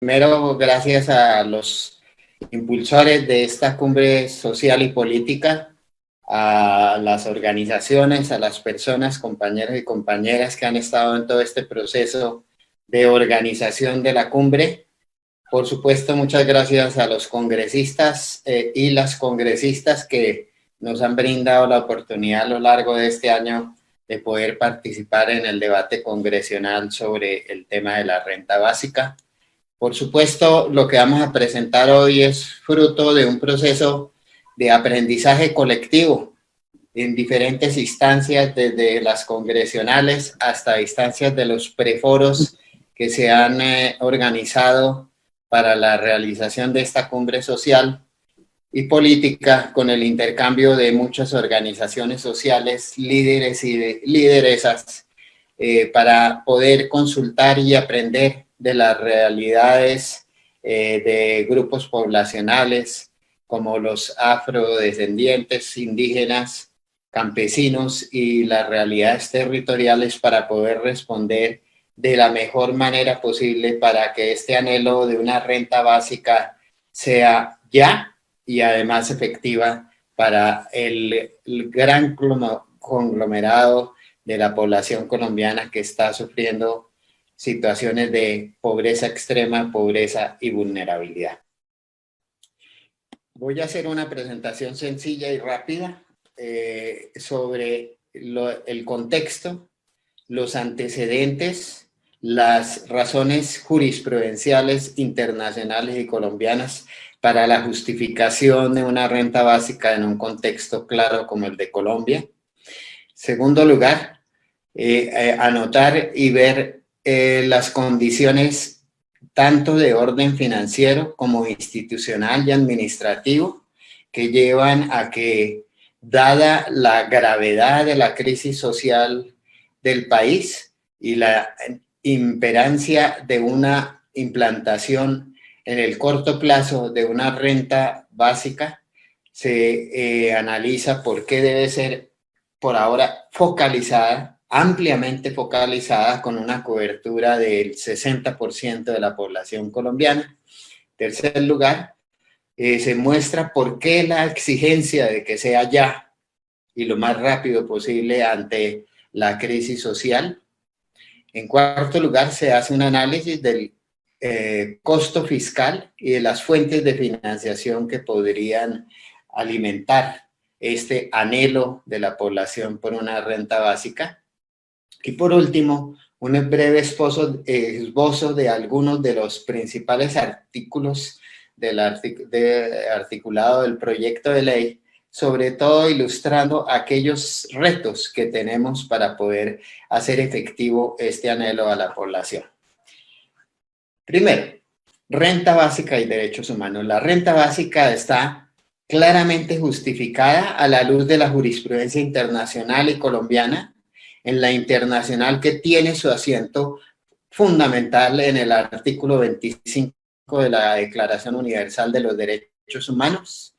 Primero, gracias a los impulsores de esta cumbre social y política, a las organizaciones, a las personas, compañeros y compañeras que han estado en todo este proceso de organización de la cumbre. Por supuesto, muchas gracias a los congresistas y las congresistas que nos han brindado la oportunidad a lo largo de este año de poder participar en el debate congresional sobre el tema de la renta básica. Por supuesto, lo que vamos a presentar hoy es fruto de un proceso de aprendizaje colectivo en diferentes instancias, desde las congresionales hasta instancias de los preforos que se han organizado para la realización de esta cumbre social y política, con el intercambio de muchas organizaciones sociales, líderes y lideresas, para poder consultar y aprender de las realidades de grupos poblacionales como los afrodescendientes, indígenas, campesinos y las realidades territoriales, para poder responder de la mejor manera posible para que este anhelo de una renta básica sea ya y además efectiva para el gran conglomerado de la población colombiana que está sufriendo situaciones de pobreza extrema, pobreza y vulnerabilidad. Voy a hacer una presentación sencilla y rápida sobre el contexto, los antecedentes, las razones jurisprudenciales internacionales y colombianas para la justificación de una renta básica en un contexto claro como el de Colombia. Segundo lugar, anotar y ver las condiciones tanto de orden financiero como institucional y administrativo que llevan a que, dada la gravedad de la crisis social del país y la imperancia de una implantación en el corto plazo de una renta básica, se analiza por qué debe ser por ahora focalizada, ampliamente focalizada, con una cobertura del 60% de la población colombiana. En tercer lugar, se muestra por qué la exigencia de que sea ya y lo más rápido posible ante la crisis social. En cuarto lugar, se hace un análisis del costo fiscal y de las fuentes de financiación que podrían alimentar este anhelo de la población por una renta básica. Y por último, un breve esbozo de algunos de los principales artículos del articulado del proyecto de ley, sobre todo ilustrando aquellos retos que tenemos para poder hacer efectivo este anhelo a la población. Primero, renta básica y derechos humanos. La renta básica está claramente justificada a la luz de la jurisprudencia internacional y colombiana, en la internacional que tiene su asiento fundamental en el artículo 25 de la Declaración Universal de los Derechos Humanos,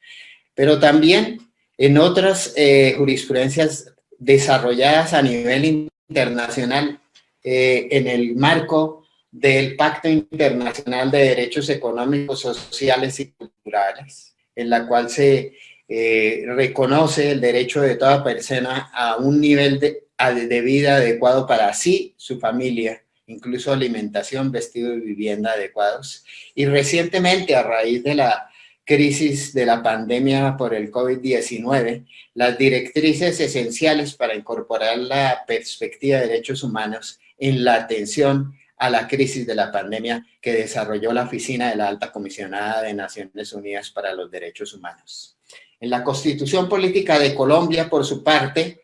pero también en otras jurisprudencias desarrolladas a nivel internacional en el marco del Pacto Internacional de Derechos Económicos, Sociales y Culturales, en la cual se reconoce el derecho de toda persona a un nivel de vida adecuado para sí, su familia, incluso alimentación, vestido y vivienda adecuados. Y recientemente, a raíz de la crisis de la pandemia por el COVID-19, las directrices esenciales para incorporar la perspectiva de derechos humanos en la atención a la crisis de la pandemia que desarrolló la Oficina de la Alta Comisionada de Naciones Unidas para los Derechos Humanos. En la Constitución Política de Colombia, por su parte,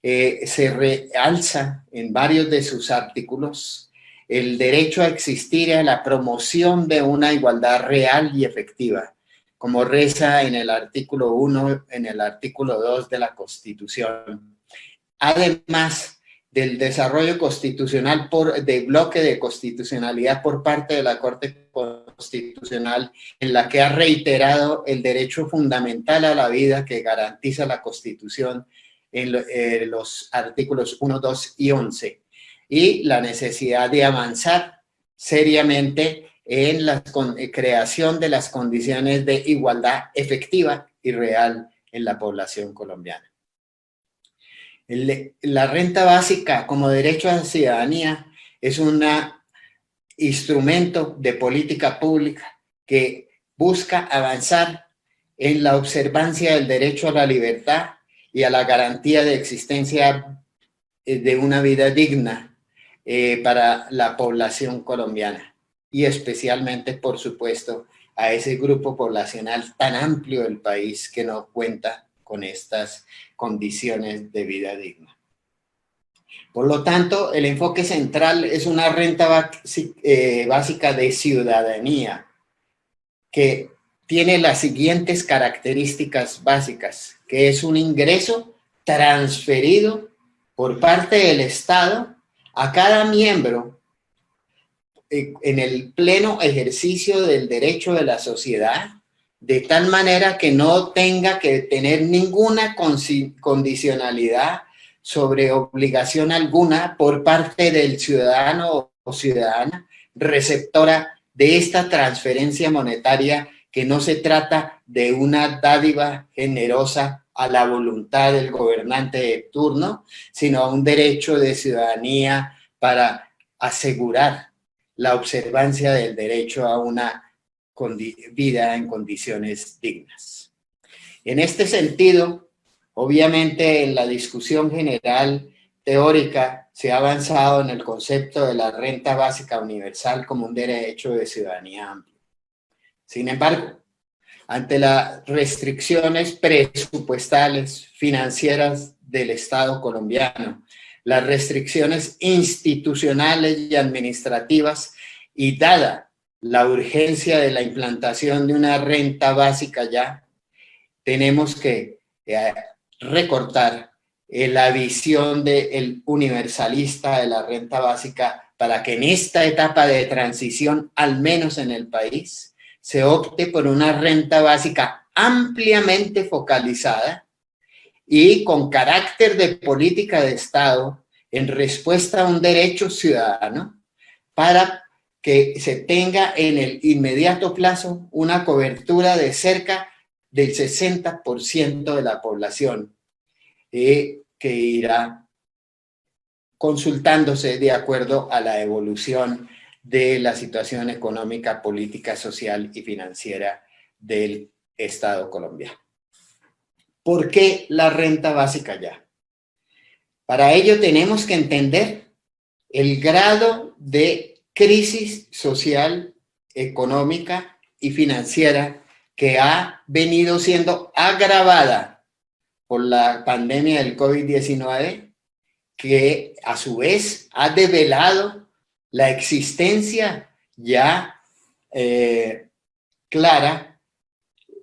se realza en varios de sus artículos el derecho a existir y a la promoción de una igualdad real y efectiva, como reza en el artículo 1, en el artículo 2 de la Constitución. Además del desarrollo constitucional de bloque de constitucionalidad por parte de la Corte Constitucional, en la que ha reiterado el derecho fundamental a la vida que garantiza la Constitución en los artículos 1, 2 y 11, y la necesidad de avanzar seriamente en la creación de las condiciones de igualdad efectiva y real en la población colombiana. La renta básica como derecho a la ciudadanía es un instrumento de política pública que busca avanzar en la observancia del derecho a la libertad y a la garantía de existencia de una vida digna para la población colombiana y especialmente, por supuesto, a ese grupo poblacional tan amplio del país que no cuenta con estas condiciones de vida digna. Por lo tanto, el enfoque central es una renta básica de ciudadanía que tiene las siguientes características básicas, que es un ingreso transferido por parte del Estado a cada miembro en el pleno ejercicio del derecho de la sociedad, de tal manera que no tenga que tener ninguna condicionalidad sobre obligación alguna por parte del ciudadano o ciudadana receptora de esta transferencia monetaria, que no se trata de una dádiva generosa a la voluntad del gobernante de turno, sino a un derecho de ciudadanía para asegurar la observancia del derecho a una vida en condiciones dignas. En este sentido, obviamente en la discusión general teórica se ha avanzado en el concepto de la renta básica universal como un derecho de ciudadanía amplio. Sin embargo, ante las restricciones presupuestales financieras del Estado colombiano, las restricciones institucionales y administrativas, y dada la urgencia de la implantación de una renta básica ya, tenemos que recortar la visión del universalista de la renta básica para que en esta etapa de transición, al menos en el país, se opte por una renta básica ampliamente focalizada y con carácter de política de Estado en respuesta a un derecho ciudadano para que se tenga en el inmediato plazo una cobertura de cerca del 60% de la población que irá consultándose de acuerdo a la evolución de la situación económica, política, social y financiera del Estado colombiano. ¿Por qué la renta básica ya? Para ello tenemos que entender el grado de crisis social, económica y financiera que ha venido siendo agravada por la pandemia del COVID-19, que a su vez ha develado la existencia ya clara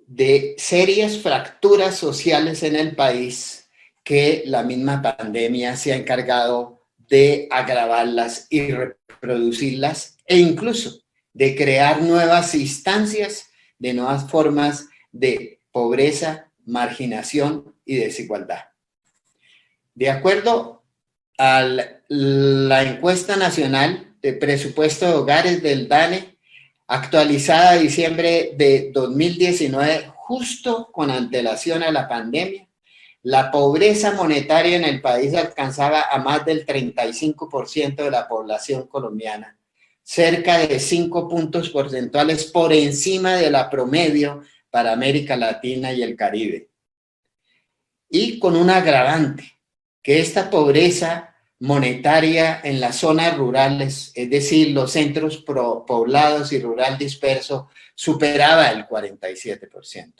de serias fracturas sociales en el país, que la misma pandemia se ha encargado de agravarlas y reproducirlas, e incluso de crear nuevas instancias, de nuevas formas de pobreza, marginación y desigualdad. De acuerdo a la encuesta nacional de presupuesto de hogares del DANE, actualizada a diciembre de 2019, justo con antelación a la pandemia, la pobreza monetaria en el país alcanzaba a más del 35% de la población colombiana, cerca de 5 puntos porcentuales por encima de la promedio para América Latina y el Caribe. Y con un agravante, que esta pobreza monetaria en las zonas rurales, es decir, los centros poblados y rural disperso, superaba el 47%.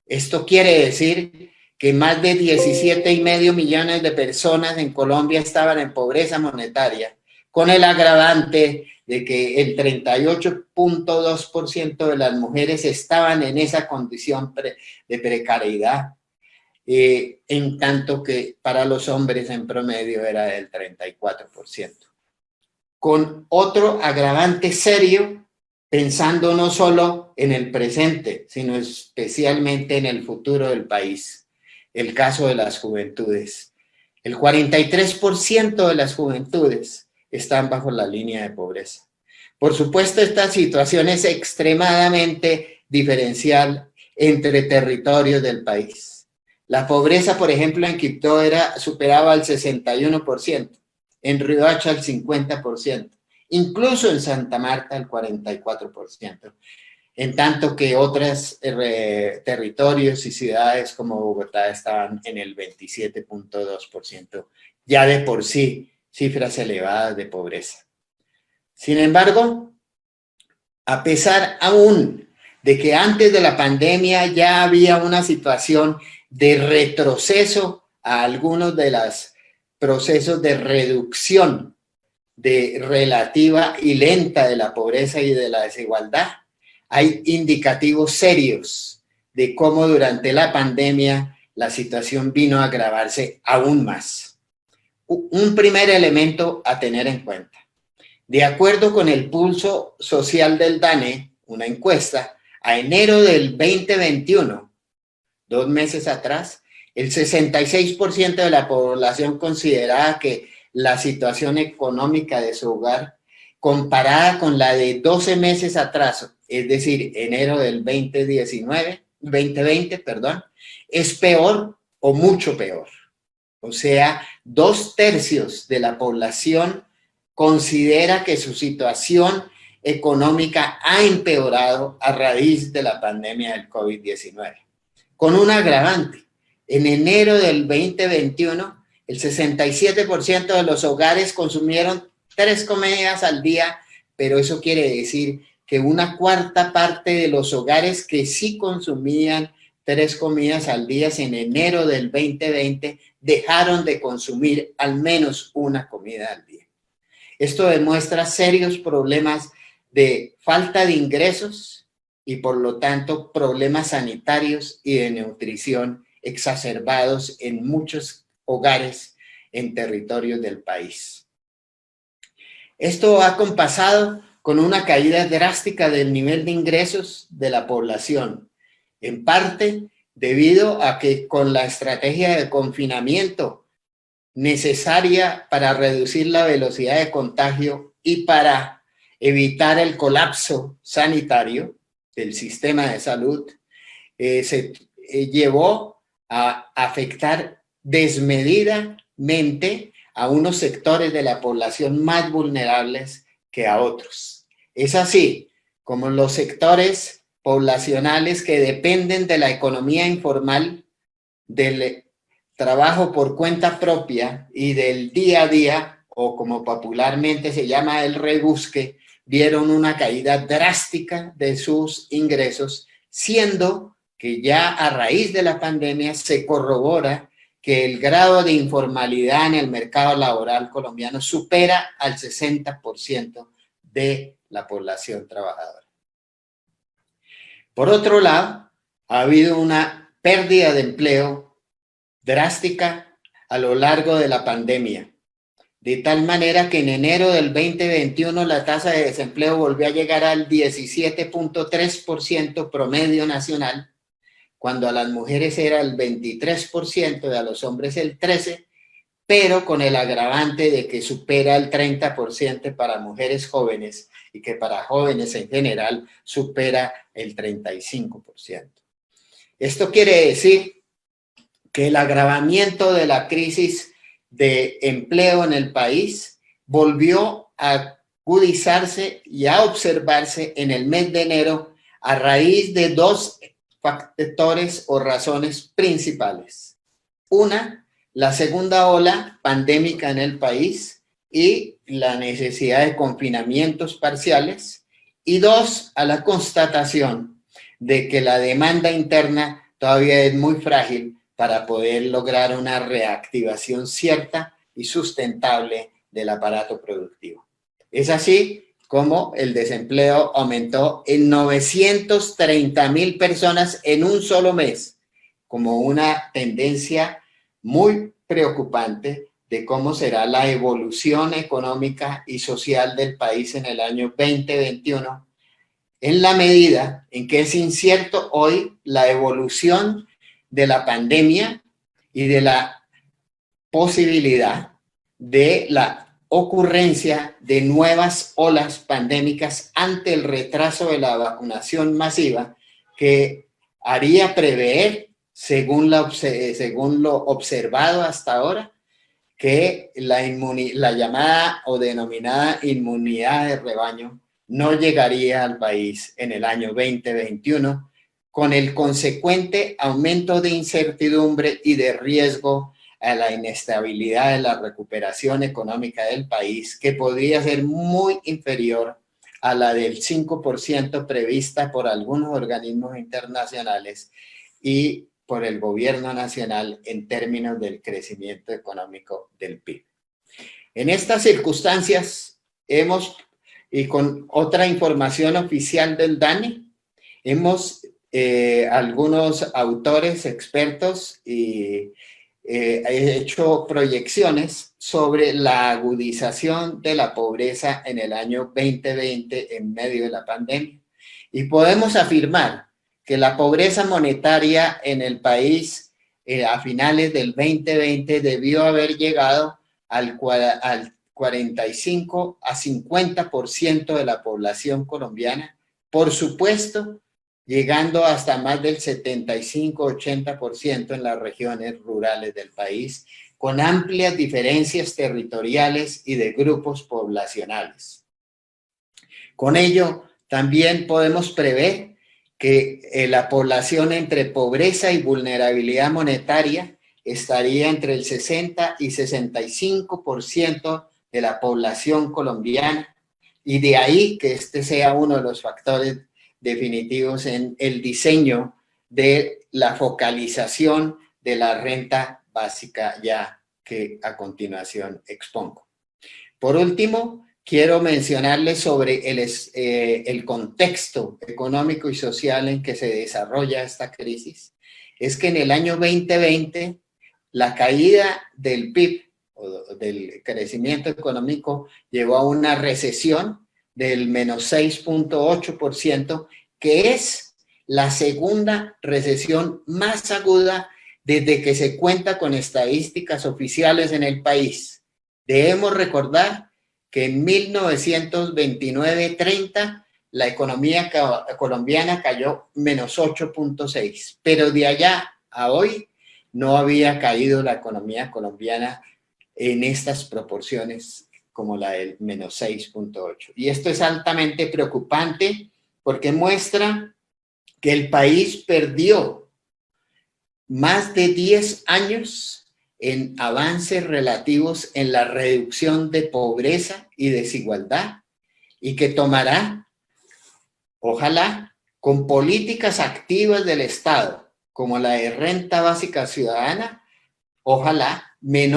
Esto quiere decir que más de 17,5 millones de personas en Colombia estaban en pobreza monetaria, con el agravante de que el 38.2% de las mujeres estaban en esa condición de precariedad, en tanto que para los hombres en promedio era del 34%. Con otro agravante serio, pensando no solo en el presente, sino especialmente en el futuro del país, el caso de las juventudes. El 43% de las juventudes están bajo la línea de pobreza. Por supuesto, esta situación es extremadamente diferencial entre territorios del país. La pobreza, por ejemplo, en Quibdó superaba el 61%, en Riohacha el 50%, incluso en Santa Marta el 44%, en tanto que otros territorios y ciudades como Bogotá estaban en el 27.2%, ya de por sí cifras elevadas de pobreza. Sin embargo, a pesar aún de que antes de la pandemia ya había una situación de retroceso a algunos de los procesos de reducción de relativa y lenta de la pobreza y de la desigualdad, hay indicativos serios de cómo durante la pandemia la situación vino a agravarse aún más. Un primer elemento a tener en cuenta. De acuerdo con el pulso social del DANE, una encuesta, a enero del 2021, 2 meses atrás, el 66% de la población consideraba que la situación económica de su hogar, comparada con la de 12 meses atrás, es decir, enero del 2020, es peor o mucho peor. O sea, 2/3 de la población considera que su situación económica ha empeorado a raíz de la pandemia del COVID-19. Con un agravante. En enero del 2021, el 67% de los hogares consumieron 3 comidas al día, pero eso quiere decir que una cuarta parte de los hogares que sí consumían 3 comidas al día en enero del 2020 dejaron de consumir al menos una comida al día. Esto demuestra serios problemas de falta de ingresos y por lo tanto problemas sanitarios y de nutrición exacerbados en muchos hogares en territorios del país. Esto ha compasado con una caída drástica del nivel de ingresos de la población, en parte debido a que con la estrategia de confinamiento necesaria para reducir la velocidad de contagio y para evitar el colapso sanitario del sistema de salud, se llevó a afectar desmedidamente a unos sectores de la población más vulnerables que a otros. Es así como los sectores poblacionales que dependen de la economía informal, del trabajo por cuenta propia y del día a día, o como popularmente se llama el rebusque, vieron una caída drástica de sus ingresos, siendo que ya a raíz de la pandemia se corrobora que el grado de informalidad en el mercado laboral colombiano supera al 60% de la población trabajadora. Por otro lado, ha habido una pérdida de empleo drástica a lo largo de la pandemia, de tal manera que en enero del 2021 la tasa de desempleo volvió a llegar al 17.3% promedio nacional, cuando a las mujeres era el 23% y a los hombres el 13%, pero con el agravante de que supera el 30% para mujeres jóvenes y que para jóvenes en general supera el 35%. Esto quiere decir que el agravamiento de la crisis de empleo en el país volvió a agudizarse y a observarse en el mes de enero a raíz de 2 factores o razones principales. Una, la segunda ola pandémica en el país y la necesidad de confinamientos parciales. Y 2, a la constatación de que la demanda interna todavía es muy frágil para poder lograr una reactivación cierta y sustentable del aparato productivo. Es así como el desempleo aumentó en 930,000 personas en un solo mes, como una tendencia muy preocupante de cómo será la evolución económica y social del país en el año 2021, en la medida en que es incierto hoy la evolución de la pandemia y de la posibilidad de la ocurrencia de nuevas olas pandémicas ante el retraso de la vacunación masiva que haría prever, según lo observado hasta ahora, que la llamada o denominada inmunidad de rebaño no llegaría al país en el año 2021, con el consecuente aumento de incertidumbre y de riesgo a la inestabilidad de la recuperación económica del país, que podría ser muy inferior a la del 5% prevista por algunos organismos internacionales y por el gobierno nacional en términos del crecimiento económico del PIB. En estas circunstancias y con otra información oficial del DANE, algunos autores, expertos y he hecho proyecciones sobre la agudización de la pobreza en el año 2020 en medio de la pandemia. Y podemos afirmar que la pobreza monetaria en el país a finales del 2020 debió haber llegado al 45 a 50% de la población colombiana, por supuesto, llegando hasta más del 75-80% en las regiones rurales del país, con amplias diferencias territoriales y de grupos poblacionales. Con ello, también podemos prever que la población entre pobreza y vulnerabilidad monetaria estaría entre el 60 y 65% de la población colombiana, y de ahí que este sea uno de los factores definitivos en el diseño de la focalización de la renta básica, ya que a continuación expongo. Por último, quiero mencionarles sobre el contexto económico y social en que se desarrolla esta crisis. Es que en el año 2020, la caída del PIB o del crecimiento económico llevó a una recesión del menos 6.8%, que es la segunda recesión más aguda desde que se cuenta con estadísticas oficiales en el país. Debemos recordar que en 1929-30 la economía colombiana cayó menos 8.6, pero de allá a hoy no había caído la economía colombiana en estas proporciones como la del menos 6.8. Y esto es altamente preocupante porque muestra que el país perdió más de 10 años en avances relativos en la reducción de pobreza y desigualdad, y que tomará, ojalá, con políticas activas del Estado, como la de renta básica ciudadana, ojalá, el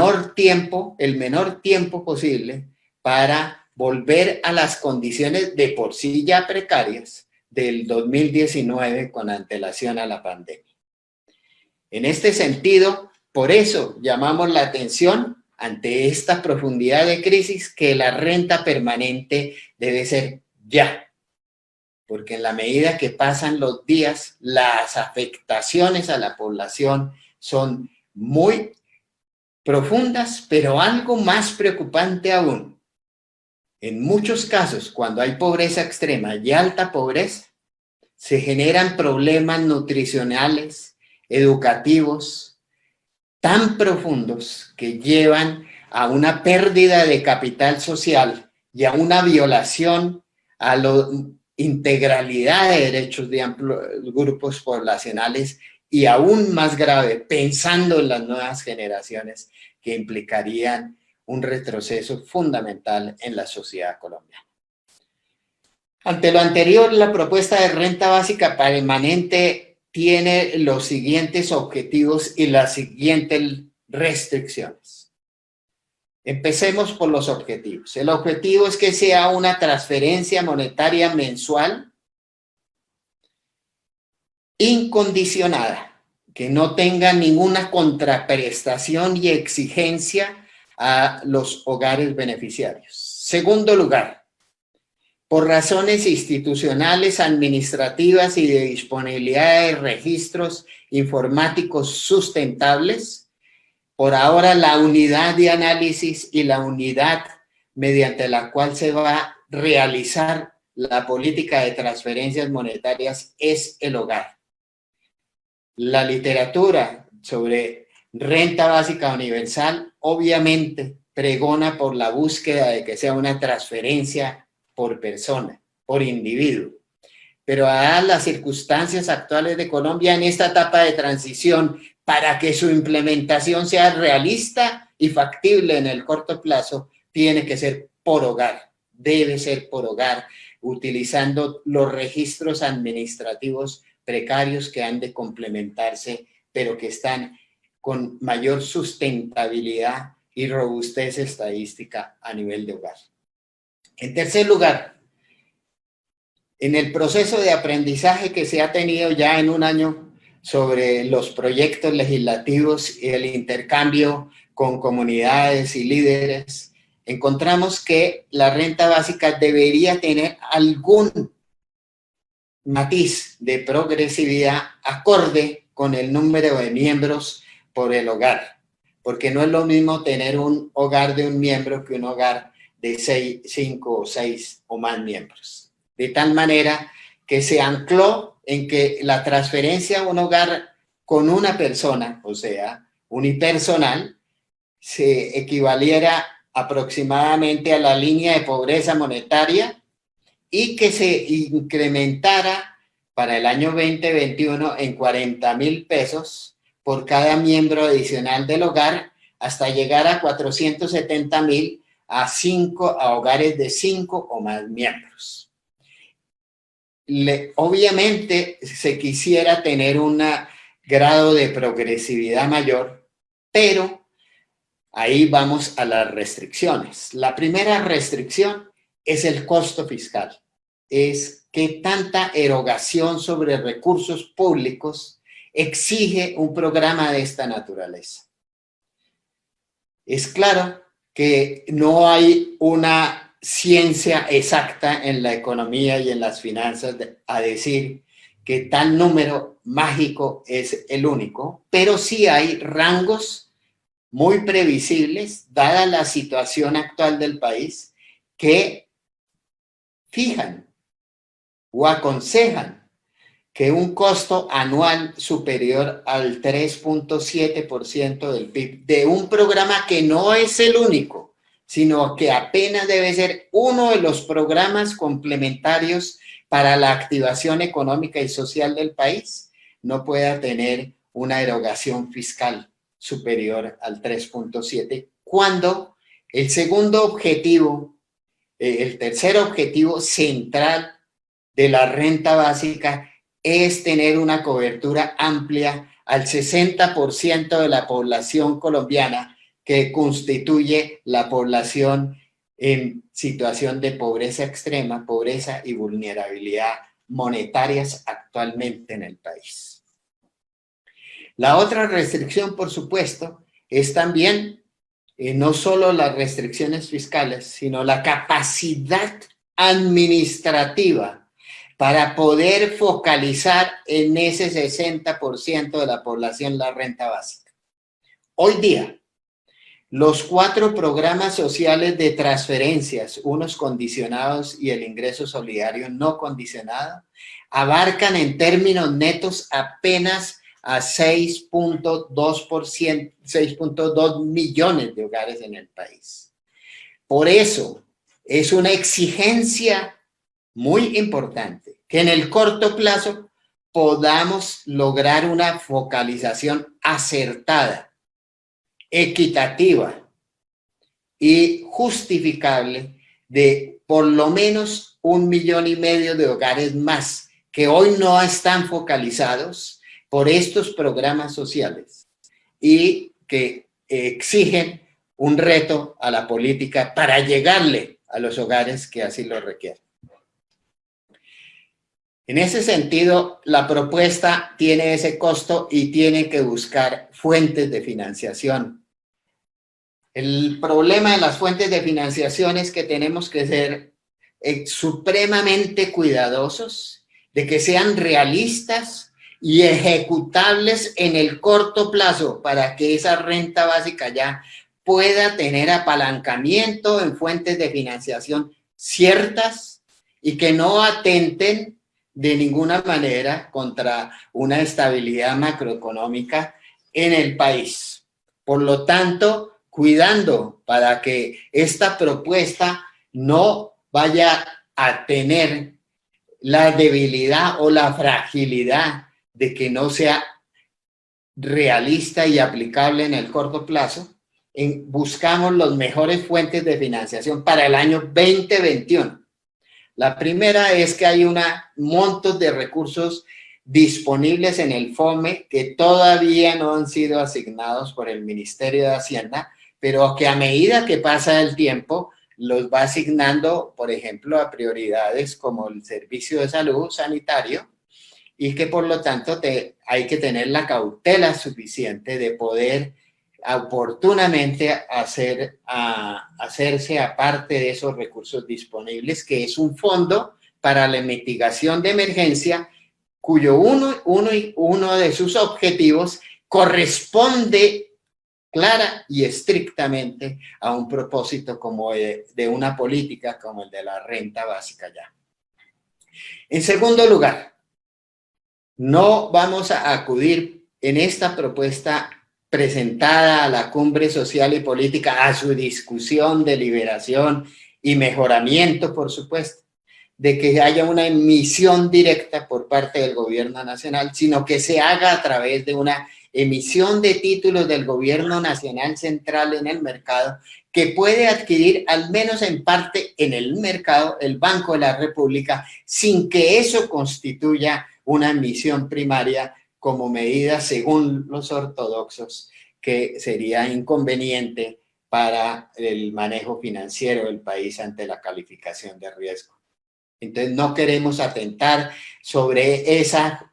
menor tiempo posible para volver a las condiciones de por sí ya precarias del 2019 con antelación a la pandemia. En este sentido, por eso llamamos la atención ante esta profundidad de crisis que la renta permanente debe ser ya, porque en la medida que pasan los días, las afectaciones a la población son muy profundas, pero algo más preocupante aún. En muchos casos, cuando hay pobreza extrema y alta pobreza, se generan problemas nutricionales, educativos, tan profundos que llevan a una pérdida de capital social y a una violación a la integralidad de derechos de amplios grupos poblacionales, y aún más grave, pensando en las nuevas generaciones, que implicarían un retroceso fundamental en la sociedad colombiana. Ante lo anterior, la propuesta de renta básica permanente tiene los siguientes objetivos y las siguientes restricciones. Empecemos por los objetivos. El objetivo es que sea una transferencia monetaria mensual incondicionada, que no tenga ninguna contraprestación y exigencia a los hogares beneficiarios. Segundo lugar, por razones institucionales, administrativas y de disponibilidad de registros informáticos sustentables, por ahora la unidad de análisis y la unidad mediante la cual se va a realizar la política de transferencias monetarias es el hogar. La literatura sobre renta básica universal obviamente pregona por la búsqueda de que sea una transferencia por persona, por individuo. Pero dadas las circunstancias actuales de Colombia en esta etapa de transición, para que su implementación sea realista y factible en el corto plazo, tiene que ser por hogar, debe ser por hogar, utilizando los registros administrativos precarios que han de complementarse, pero que están con mayor sustentabilidad y robustez estadística a nivel de hogar. En tercer lugar, en el proceso de aprendizaje que se ha tenido ya en un año sobre los proyectos legislativos y el intercambio con comunidades y líderes, encontramos que la renta básica debería tener algún matiz de progresividad acorde con el número de miembros por el hogar, porque no es lo mismo tener un hogar de un miembro que un hogar de 5 o 6 o más miembros. De tal manera que se ancló en que la transferencia a un hogar con una persona, o sea, unipersonal, se equivaliera aproximadamente a la línea de pobreza monetaria y que se incrementara para el año 2021 en 40,000 pesos por cada miembro adicional del hogar, hasta llegar a 470,000 a hogares de 5 o más miembros. Obviamente se quisiera tener un grado de progresividad mayor, pero ahí vamos a las restricciones. La primera restricción es el costo fiscal. Es qué tanta erogación sobre recursos públicos exige un programa de esta naturaleza. Es claro que no hay una ciencia exacta en la economía y en las finanzas a decir que tal número mágico es el único, pero sí hay rangos muy previsibles, dada la situación actual del país, que fijan o aconsejan que un costo anual superior al 3.7% del PIB de un programa que no es el único, sino que apenas debe ser uno de los programas complementarios para la activación económica y social del país, no pueda tener una erogación fiscal superior al 3.7, cuando el segundo objetivo, el tercer objetivo central de la renta básica es tener una cobertura amplia al 60% de la población colombiana, que constituye la población en situación de pobreza extrema, pobreza y vulnerabilidad monetarias actualmente en el país. La otra restricción, por supuesto, es también no solo las restricciones fiscales, sino la capacidad administrativa para poder focalizar en ese 60% de la población la renta básica. Hoy día, los 4 programas sociales de transferencias, unos condicionados y el ingreso solidario no condicionado, abarcan en términos netos apenas a 6.2 millones de hogares en el país. Por eso, es una exigencia muy importante que en el corto plazo podamos lograr una focalización acertada, equitativa y justificable de por lo menos 1,5 millones de hogares más que hoy no están focalizados por estos programas sociales y que exigen un reto a la política para llegarle a los hogares que así lo requieren. En ese sentido, la propuesta tiene ese costo y tiene que buscar fuentes de financiación. El problema de las fuentes de financiación es que tenemos que ser supremamente cuidadosos de que sean realistas y ejecutables en el corto plazo para que esa renta básica ya pueda tener apalancamiento en fuentes de financiación ciertas y que no atenten de ninguna manera contra una estabilidad macroeconómica en el país. Por lo tanto, cuidando para que esta propuesta no vaya a tener la debilidad o la fragilidad de que no sea realista y aplicable en el corto plazo, buscamos las mejores fuentes de financiación para el año 2021. La primera es que hay montos de recursos disponibles en el FOME que todavía no han sido asignados por el Ministerio de Hacienda, pero que a medida que pasa el tiempo los va asignando, por ejemplo, a prioridades como el servicio de salud sanitario, y que por lo tanto hay que tener la cautela suficiente de poder oportunamente hacerse aparte de esos recursos disponibles, que es un fondo para la mitigación de emergencia, cuyo uno de sus objetivos corresponde clara y estrictamente a un propósito como de una política como el de la renta básica ya. En segundo lugar, no vamos a acudir en esta propuesta presentada a la Cumbre Social y Política a su discusión, deliberación y mejoramiento, por supuesto, de que haya una emisión directa por parte del gobierno nacional, sino que se haga a través de una emisión de títulos del gobierno nacional central en el mercado, que puede adquirir al menos en parte en el mercado el Banco de la República, sin que eso constituya una emisión primaria como medida, según los ortodoxos, que sería inconveniente para el manejo financiero del país ante la calificación de riesgo. Entonces no queremos atentar sobre esa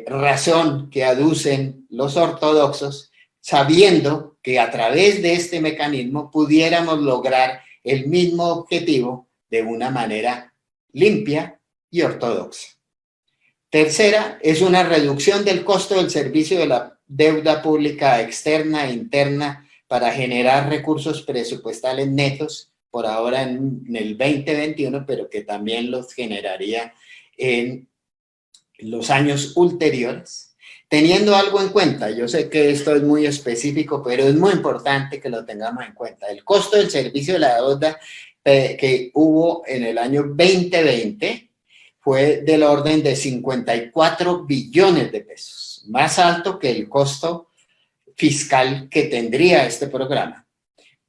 razón que aducen los ortodoxos, sabiendo que a través de este mecanismo pudiéramos lograr el mismo objetivo de una manera limpia y ortodoxa. Tercera, es una reducción del costo del servicio de la deuda pública externa e interna para generar recursos presupuestales netos, por ahora en el 2021, pero que también los generaría en los años ulteriores, teniendo algo en cuenta. Yo sé que esto es muy específico, pero es muy importante que lo tengamos en cuenta. El costo del servicio de la deuda que hubo en el año 2020 fue del orden de 54 billones de pesos, más alto que el costo fiscal que tendría este programa.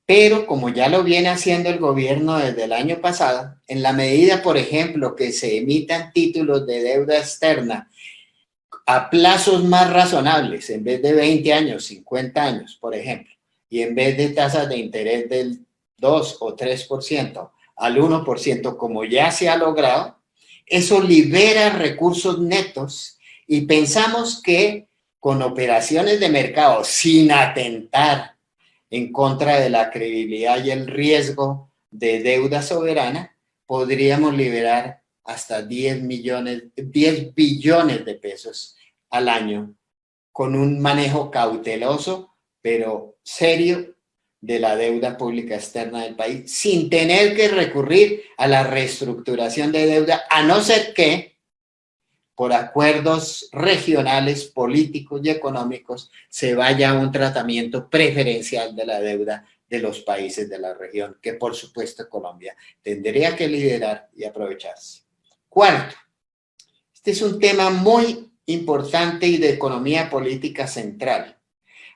Pero como ya lo viene haciendo el gobierno desde el año pasado, en la medida, por ejemplo, que se emitan títulos de deuda externa a plazos más razonables, en vez de 20 años, 50 años, por ejemplo, y en vez de tasas de interés del 2 o 3% al 1%, como ya se ha logrado, eso libera recursos netos y pensamos que con operaciones de mercado sin atentar en contra de la credibilidad y el riesgo de deuda soberana, podríamos liberar hasta 10 billones de pesos al año con un manejo cauteloso, pero serio, de la deuda pública externa del país, sin tener que recurrir a la reestructuración de deuda, a no ser que por acuerdos regionales, políticos y económicos, se vaya a un tratamiento preferencial de la deuda de los países de la región, que por supuesto Colombia tendría que liderar y aprovecharse. Cuarto, este es un tema muy importante y de economía política central.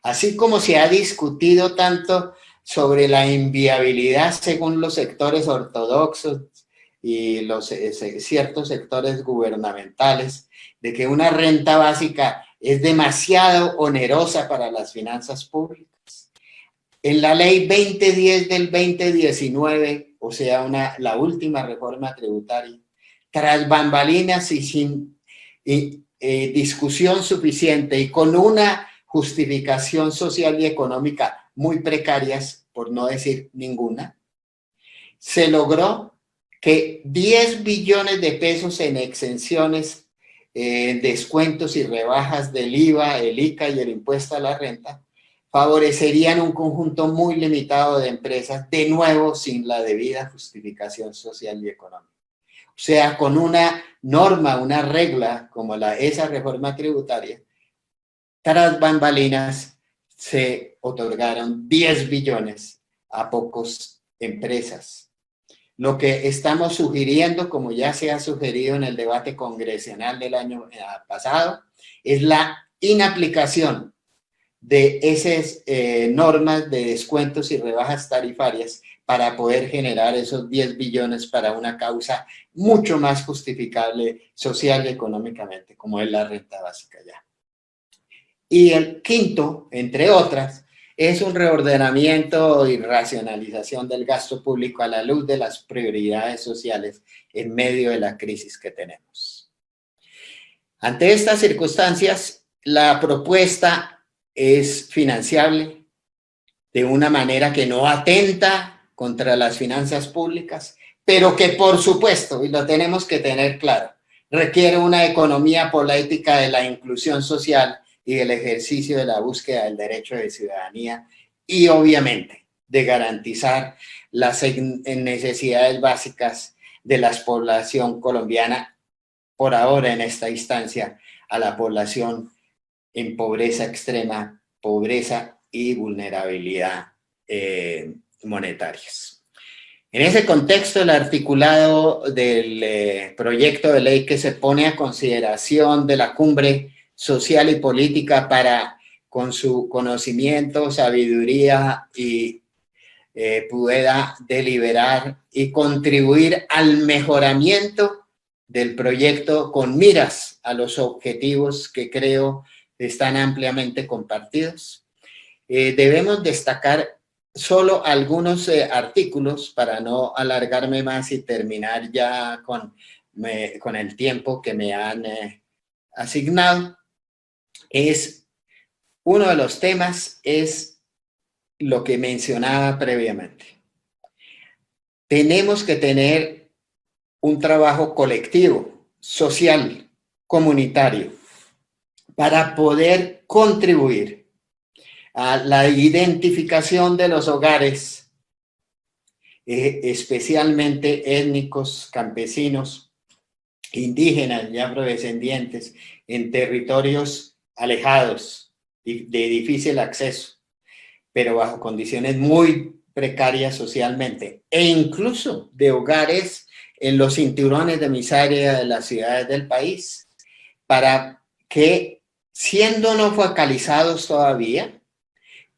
Así como se ha discutido tanto sobre la inviabilidad según los sectores ortodoxos y ciertos sectores gubernamentales, de que una renta básica es demasiado onerosa para las finanzas públicas. En la ley 2010 del 2019, o sea, la última reforma tributaria, tras bambalinas y sin discusión suficiente y con una justificación social y económica muy precarias, por no decir ninguna, se logró que 10 billones de pesos en exenciones, descuentos y rebajas del IVA, el ICA y el impuesto a la renta favorecerían un conjunto muy limitado de empresas, de nuevo sin la debida justificación social y económica. O sea, con una norma, una regla como esa reforma tributaria, tras bambalinas se otorgaron 10 billones a pocas empresas. Lo que estamos sugiriendo, como ya se ha sugerido en el debate congresional del año pasado, es la inaplicación de esas normas de descuentos y rebajas tarifarias para poder generar esos 10 billones para una causa mucho más justificable social y económicamente, como es la renta básica ya. Y el quinto, entre otras, es un reordenamiento y racionalización del gasto público a la luz de las prioridades sociales en medio de la crisis que tenemos. Ante estas circunstancias, la propuesta es financiable de una manera que no atenta contra las finanzas públicas, pero que por supuesto, y lo tenemos que tener claro, requiere una economía política de la inclusión social y del ejercicio de la búsqueda del derecho de ciudadanía y obviamente de garantizar las necesidades básicas de la población colombiana, por ahora en esta instancia, a la población en pobreza extrema, pobreza y vulnerabilidad monetarias. En ese contexto, el articulado del proyecto de ley que se pone a consideración de la cumbre social y política para, con su conocimiento, sabiduría y pueda deliberar y contribuir al mejoramiento del proyecto con miras a los objetivos que creo están ampliamente compartidos. Debemos destacar solo algunos artículos para no alargarme más y terminar ya con el tiempo que me han asignado. Uno de los temas es lo que mencionaba previamente. Tenemos que tener un trabajo colectivo, social, comunitario, para poder contribuir a la identificación de los hogares, especialmente étnicos, campesinos, indígenas y afrodescendientes, en territorios alejados, de difícil acceso, pero bajo condiciones muy precarias socialmente, e incluso de hogares en los cinturones de miseria de las ciudades del país, para que, siendo no focalizados todavía,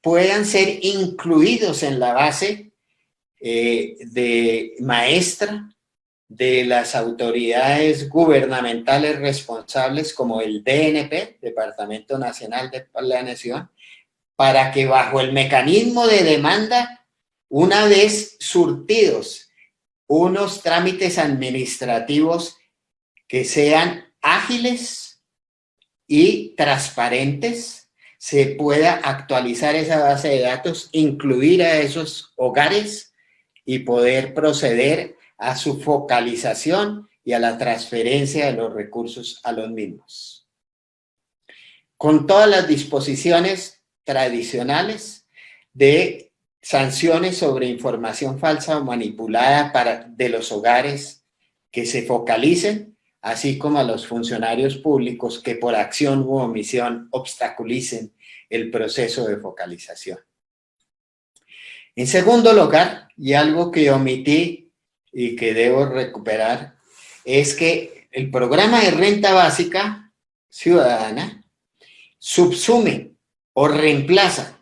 puedan ser incluidos en la base de maestra de las autoridades gubernamentales responsables, como el DNP, Departamento Nacional de Planeación, para que bajo el mecanismo de demanda, una vez surtidos unos trámites administrativos que sean ágiles y transparentes, se pueda actualizar esa base de datos, incluir a esos hogares y poder proceder a su focalización y a la transferencia de los recursos a los mismos. Con todas las disposiciones tradicionales de sanciones sobre información falsa o manipulada de los hogares que se focalicen, así como a los funcionarios públicos que por acción u omisión obstaculicen el proceso de focalización. En segundo lugar, y algo que omití y que debo recuperar, es que el programa de renta básica ciudadana subsume o reemplaza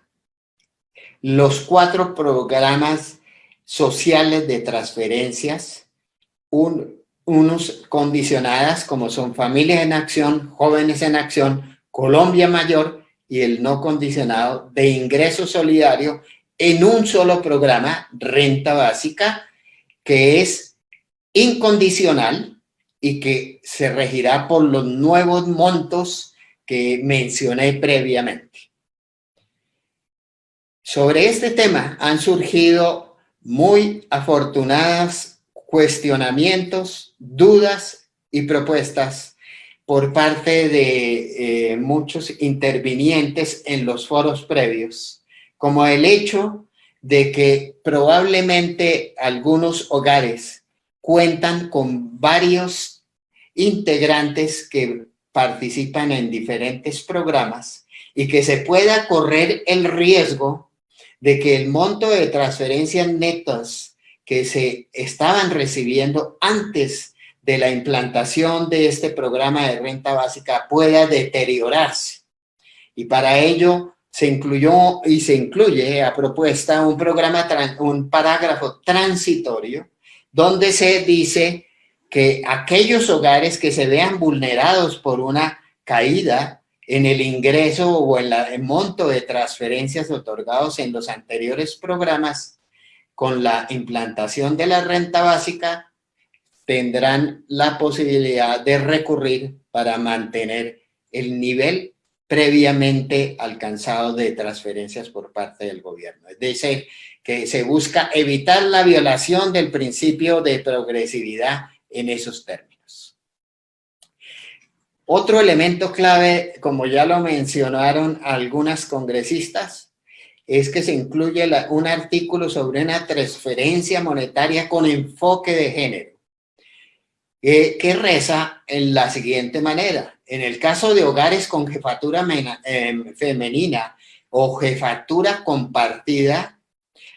los 4 programas sociales de transferencias, unos condicionadas como son Familias en Acción, Jóvenes en Acción, Colombia Mayor y el no condicionado de ingreso solidario en un solo programa, renta básica, que es incondicional y que se regirá por los nuevos montos que mencioné previamente. Sobre este tema han surgido muy afortunados cuestionamientos, dudas y propuestas por parte de muchos intervinientes en los foros previos como el hecho de que probablemente algunos hogares cuentan con varios integrantes que participan en diferentes programas y que se pueda correr el riesgo de que el monto de transferencias netas que se estaban recibiendo antes de la implantación de este programa de renta básica pueda deteriorarse. Y para ello se incluyó y se incluye a propuesta un parágrafo transitorio donde se dice que aquellos hogares que se vean vulnerados por una caída en el ingreso o en el monto de transferencias otorgados en los anteriores programas, con la implantación de la renta básica, tendrán la posibilidad de recurrir para mantener el nivel previamente alcanzado de transferencias por parte del gobierno. Es decir, que se busca evitar la violación del principio de progresividad en esos términos. Otro elemento clave, como ya lo mencionaron algunas congresistas, es que se incluye un artículo sobre una transferencia monetaria con enfoque de género, que reza en la siguiente manera. En el caso de hogares con jefatura femenina o jefatura compartida,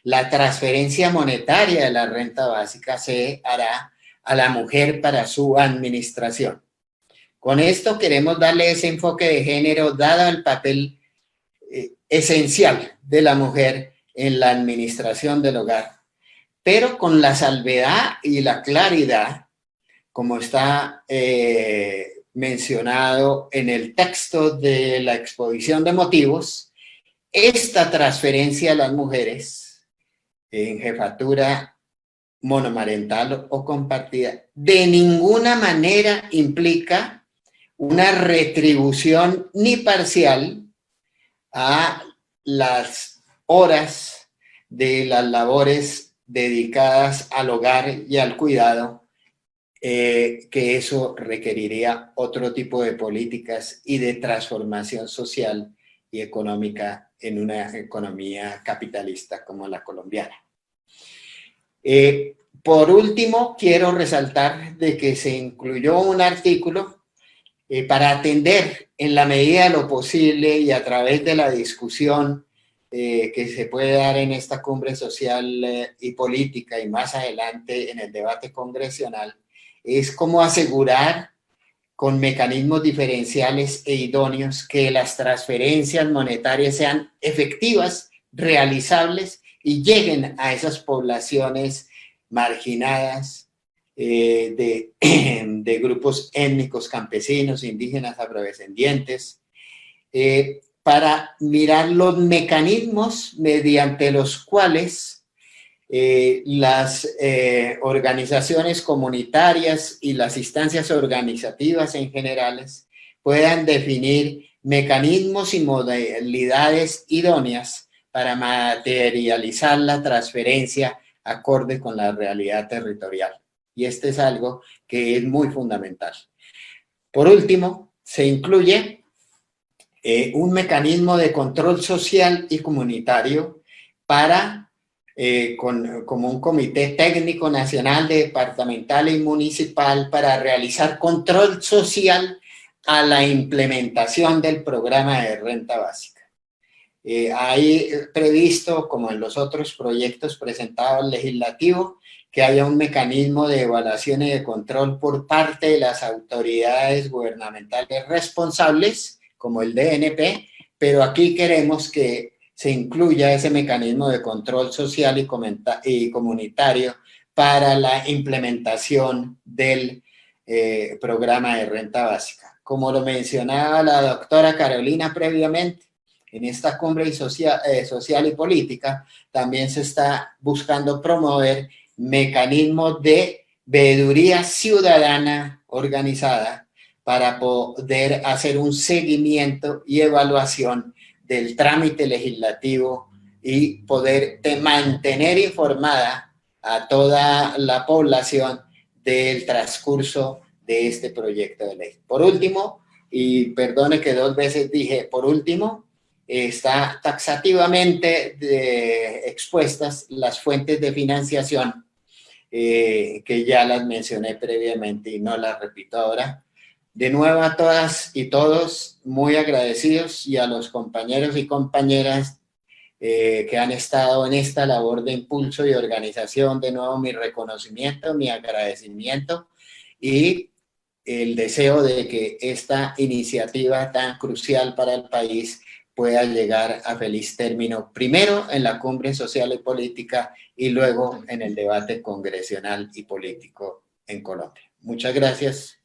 la transferencia monetaria de la renta básica se hará a la mujer para su administración. Con esto queremos darle ese enfoque de género dado el papel esencial de la mujer en la administración del hogar, pero con la salvedad y la claridad, como está mencionado en el texto de la exposición de motivos, esta transferencia a las mujeres en jefatura monomarental o compartida de ninguna manera implica una retribución ni parcial a las horas de las labores dedicadas al hogar y al cuidado, que eso requeriría otro tipo de políticas y de transformación social y económica en una economía capitalista como la colombiana. Por último, quiero resaltar de que se incluyó un artículo para atender en la medida de lo posible y a través de la discusión que se puede dar en esta cumbre social y política y más adelante en el debate congresional, es cómo asegurar con mecanismos diferenciales e idóneos que las transferencias monetarias sean efectivas, realizables y lleguen a esas poblaciones marginadas de grupos étnicos, campesinos, indígenas, afrodescendientes, para mirar los mecanismos mediante los cuales las organizaciones comunitarias y las instancias organizativas en generales puedan definir mecanismos y modalidades idóneas para materializar la transferencia acorde con la realidad territorial. Y este es algo que es muy fundamental. Por último, se incluye un mecanismo de control social y comunitario para como un comité técnico nacional, departamental y municipal para realizar control social a la implementación del programa de renta básica. Hay previsto, como en los otros proyectos presentados al legislativo, que haya un mecanismo de evaluación y de control por parte de las autoridades gubernamentales responsables, como el DNP, pero aquí queremos que se incluya ese mecanismo de control social y comunitario para la implementación del programa de renta básica. Como lo mencionaba la doctora Carolina previamente, en esta cumbre social y política también se está buscando promover mecanismos de veeduría ciudadana organizada para poder hacer un seguimiento y evaluación del trámite legislativo y poder mantener informada a toda la población del transcurso de este proyecto de ley. Por último, y perdone que 2 veces dije por último, está taxativamente expuestas las fuentes de financiación, que ya las mencioné previamente y no las repito ahora. De nuevo a todas y todos, muy agradecidos, y a los compañeros y compañeras que han estado en esta labor de impulso y organización, de nuevo mi reconocimiento, mi agradecimiento y el deseo de que esta iniciativa tan crucial para el país pueda llegar a feliz término, primero en la cumbre social y política y luego en el debate congresional y político en Colombia. Muchas gracias.